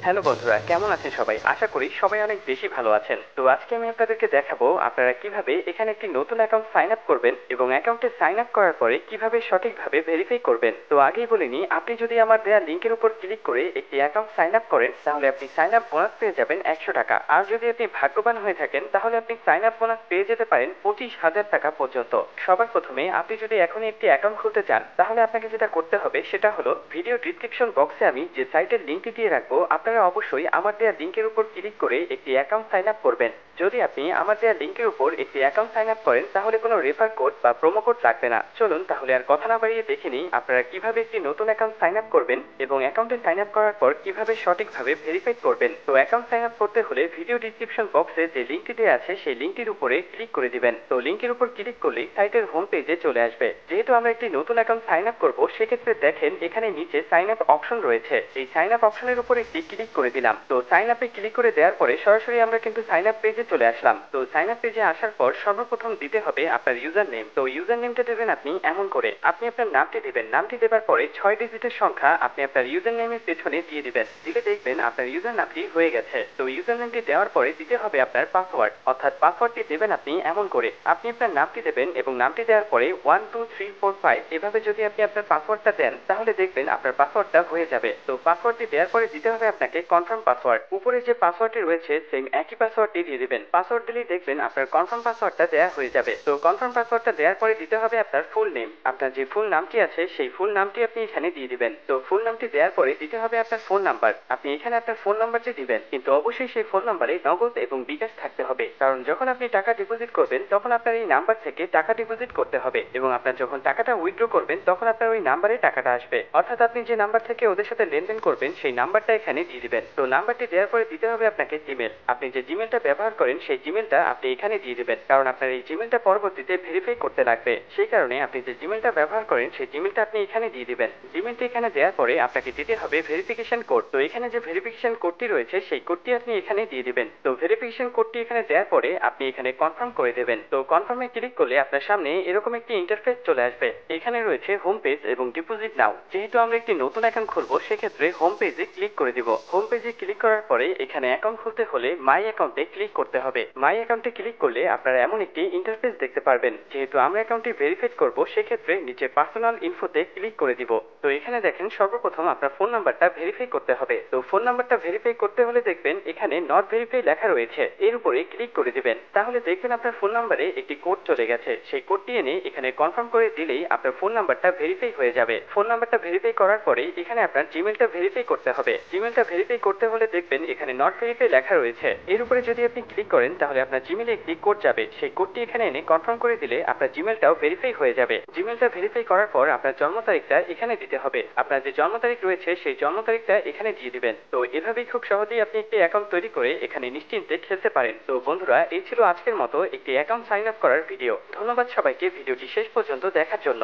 Hello বন্ধুরা, কেমন আছেন সবাই? আশা করি সবাই অনেক বেশি ভালো আছেন। তো আজকে আমি আপনাদেরকে দেখাবো আপনারা কিভাবে এখানে একটি নতুন অ্যাকাউন্ট সাইন আপ করবেন এবং অ্যাকাউন্টে সাইন আপ করার পরে কিভাবে সঠিকভাবে ভেরিফাই করবেন। তো আগেই বলে নিই, আপনি যদি আমার দেওয়া লিঙ্কের উপর ক্লিক করে একটি অ্যাকাউন্ট সাইন আপ করেন তাহলে আপনি সাইন আপ বোনাস পেয়ে যাবেন 100 টাকা। আর যদি আপনি ভাগ্যবান হয়ে থাকেন তাহলে আপনি সাইন আপ বোনাস পেয়ে যেতে পারেন 25,000 টাকা পর্যন্ত। সবার প্রথমে আপনি যদি এখনই একটি অ্যাকাউন্ট খুলতে চান তাহলে আপনাকে যেটা করতে হবে সেটা হলো ভিডিও ডিসক্রিপশন বক্সে আমি যে সাইটের লিঙ্কটি দিয়ে রাখবো, আপনারা অবশ্যই আমার দেওয়া লিঙ্কের উপর ক্লিক করে একটি অ্যাকাউন্ট সাইন আপ করবেন। যদি আপনি আমার দেওয়া লিঙ্কের উপর একটি অ্যাকাউন্ট সাইন আপ করেন তাহলে কোনো রেফার কোড বা প্রোমো কোড লাগবে না। চলুন তাহলে আর কথা না বাড়িয়ে দেখে নিই আপনারা কিভাবে একটি নতুন অ্যাকাউন্ট সাইন আপ করবেন এবং অ্যাকাউন্টে সাইন আপ করার পর কিভাবে সঠিকভাবে ভেরিফাই করবেন। তো অ্যাকাউন্ট সাইন আপ করতে হলে ভিডিও ডিসক্রিপশন বক্সে যে লিঙ্কটি দেওয়া আছে সেই লিঙ্কটির উপরে ক্লিক করে দিবেন। তো লিঙ্কের উপর ক্লিক করলেই সাইটের হোম পেজে চলে আসবে। যেহেতু আমরা একটি নতুন অ্যাকাউন্ট সাইন আপ করবো, সেক্ষেত্রে দেখেন এখানে নিচে সাইন আপ অপশন রয়েছে। এই সাইন আপ অপশনের উপর একটি ক্লিক করে দিলাম। তো সাইন আপে ক্লিক করে দেওয়ার পরে সরাসরি আমরা কিন্তু সাইন আপ পেজে চলে আসলাম। তো সাইন আপ পেজে আসার পর সর্বপ্রথম দিতে হবে আপনার ইউজার নেম। তো ইউজার নেমটা দেবেন আপনি এমন করে, আপনি আপনার নামটি দিবেন। নামটি দেবার পরে 6 ডিজিটের সংখ্যা আপনি আপনার ইউজার নেমের পেছনে দিয়ে দিবেন। দিলে দেখবেন আপনার ইউজার নামটি হয়ে গেছে। তো ইউজার নেমটি দেওয়ার পরে দিতে হবে আপনার পাসওয়ার্ড, অর্থাৎ পাসওয়ার্ডটি দেবেন আপনি এমন করে, আপনি আপনার নামটি দেবেন এবং নামটি দেওয়ার পরে 1 2 3 4 5 এভাবে যদি আপনি আপনার পাসওয়ার্ডটা দেন তাহলে দেখবেন আপনার পাসওয়ার্ডটা হয়ে যাবে। তো পাসওয়ার্ডটি দেওয়ার পরে দিতে হবে আপনাকে কনফার্ম পাসওয়ার্ড। উপরে যে পাসওয়ার্ডটি রয়েছে সেম একই পাসওয়ার্ডটি দিয়ে দিবেন। পাসওয়ার্ড দিলেই দেখবেন আপনার কনফার্ম পাসওয়ার্ডটা দেওয়া হয়ে যাবে। তো কনফার্ম পাসওয়ার্ডটা দেওয়ার পরে দিতে হবে আপনার ফুল নেম। আপনার যে ফুল নামটি আছে সেই ফুল নামটি আপনি এখানে দিয়ে দিবেন। তো ফুল নামটি দেওয়ার পরে দিতে হবে আপনার ফোন নাম্বার। আপনি এখানে আপনার ফোন নাম্বারটি দিবেন, কিন্তু অবশ্যই সেই ফোন নাম্বারে নগদ এবং বিকাশ থাকতে হবে, কারণ যখন আপনি টাকা ডিপোজিট করবেন তখন আপনার এই নাম্বার থেকে টাকা ডিপোজিট করতে হবে এবং আপনার যখন টাকাটা উইথড্র করবেন তখন আপনার ওই নাম্বারে টাকাটা আসবে। অর্থাৎ আপনি যে নাম্বার থেকে ওদের সাথে লেনদেন করবেন সেই নাম্বারটা এখানে দিয়ে দিবেন। তো নাম্বারটি দেওয়ার পরে দিতে হবে আপনাকে জিমেল। আপনি যে জিমেলটা ব্যবহার করেন সেই জিমেলটা আপনি এখানে দিয়ে দিবেন, কারণ আপনার এই জিমেলটা পরবর্তীতে ভেরিফাই করতে লাগবে। সেই কারণে আপনি যে জিমেলটা ব্যবহার করেন সেই জিমেলটা আপনি এখানে দিয়ে দিবেন। জিমেলটি এখানে দেওয়ার পরে আপনাকে দিতে হবে ভেরিফিকেশন কোড। তো এখানে যে ভেরিফিকেশন কোডটি রয়েছে সেই কোডটি আপনি এখানে দিয়ে দিবেন। তো ভেরিফিকেশন কোডটি এখানে দেওয়ার পরে আপনি এখানে কনফার্ম করে দেবেন। তো কনফার্মে ক্লিক করলে আপনার সামনে এরকম একটি ইন্টারফেস চলে আসবে। এখানে রয়েছে হোম পেজ এবং ডিপোজিট নাও। যেহেতু আমরা একটি নতুন অ্যাকাউন্ট খুলবো সেক্ষেত্রে হোম পেজে ক্লিক করে দিব। হোম পেজে ক্লিক করার পরে এখানে অ্যাকাউন্ট খুলতে হলে মাই অ্যাকাউন্টে ক্লিক করতে হবে। মাই অ্যাকাউন্টে ক্লিক করলে আপনারা এমন একটি ইন্টারফেস দেখতে পারবেন। যেহেতু আমরা অ্যাকাউন্টটি ভেরিফাই করব সেক্ষেত্রে নিচে পার্সোনাল ইনফোতে ক্লিক করে দিব। তো এখানে দেখেন সর্বপ্রথম আপনার ফোন নাম্বারটা ভেরিফাই করতে হবে। তো ফোন নাম্বারটা ভেরিফাই করতে হলে দেখবেন এখানে নট ভেরিফাই লেখা রয়েছে, এর উপরে ক্লিক করে দিবেন। তাহলে দেখবেন আপনার ফোন নাম্বারে একটি কোড চলে গেছে। সেই কোডটি এনে এখানে কনফার্ম করে দিলেই আপনার ফোন নাম্বারটা ভেরিফাই হয়ে যাবে। ফোন নাম্বারটা ভেরিফাই করার পরে এখানে আপনার জিমেলটা ভেরিফাই করতে হবে। জিমেলটা ভেরিফাই করতে হলে দেখবেন এখানে নট ভেরিফাই লেখা রয়েছে, এর উপরে যদি আপনি ক্লিক করেন তাহলে আপনার জিমেলে একটি কোড যাবে। সেই কোডটি এখানে এনে কনফার্ম করে দিলে আপনার জিমেলটাও ভেরিফাই হয়ে যাবে। জিমেলটা ভেরিফাই করার পর আপনার জন্ম তারিখটা এখানে দিতে হবে। আপনার যে জন্ম তারিখ রয়েছে সেই জন্ম তারিখটা এখানে দিয়ে দিবেন। তো এভাবেই খুব সহজেই আপনি একটি অ্যাকাউন্ট তৈরি করে এখানে নিশ্চিন্তে খেলতে পারেন। তো বন্ধুরা, এই ছিল আজকের মতো একটি অ্যাকাউন্ট সাইন আপ করার ভিডিও। ধন্যবাদ সবাইকে ভিডিওটি শেষ পর্যন্ত দেখার জন্য।